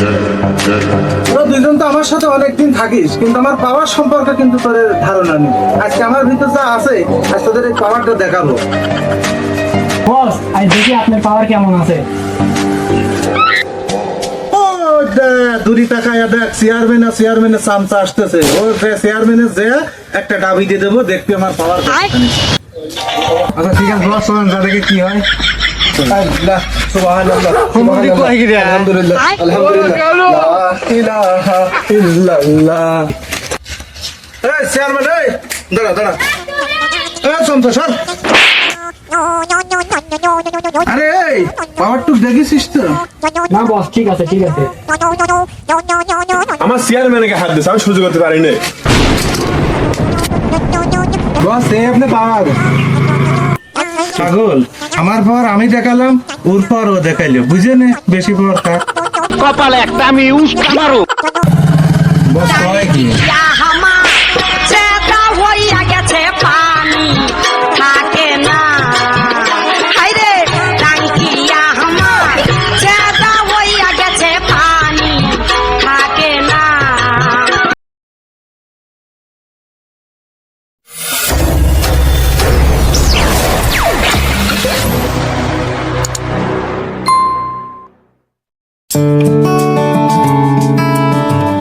তোরা দুইজন তো আমার সাথে অনেকদিন থাকিস, কিন্তু আমার পাওয়ার সম্পর্কে কিন্তু তোদের ধারণা নেই। আজকে আমার ভিতর যা আছে, আজ তোদের এই পাওয়ারটা দেখাবো। বস, আজ দেখি আপনার পাওয়ার কেমন আছে। ও দুরি টাকায় দেখ, চেয়ারম্যানের চামচা আসতেছে। ও চেয়ারম্যানের যে একটা ডাবি দিয়ে দেবো, দেখবি আমার পাওয়ার। আচ্ছা ঠিক আছে বস, চলেন যা দেখে কি হয়। আল্লাহ সুবহানাল্লাহ, আলহামদুলিল্লাহ, আলহামদুলিল্লাহ, লা ইলাহা ইল্লাল্লাহ। এই চেয়ারম্যান, এই দাঁড়া দাঁড়া, এই চামচা সর। আরে এই পাওয়ার টুক দেখিস তো? না বস, ঠিক আছে ঠিক আছে। আমার চেয়ারম্যানকে হাত দিচ্ছে, আমি সহ্য করতে পারি না। বস এই আপনি পাওয়ার পাগল। আমার পর আমি দেখালাম, ওর পর ও দেখাইলো, বুঝে নে বেশি পর থাক। কপালে একটা আমি উস্কা মারো। বস কয় কি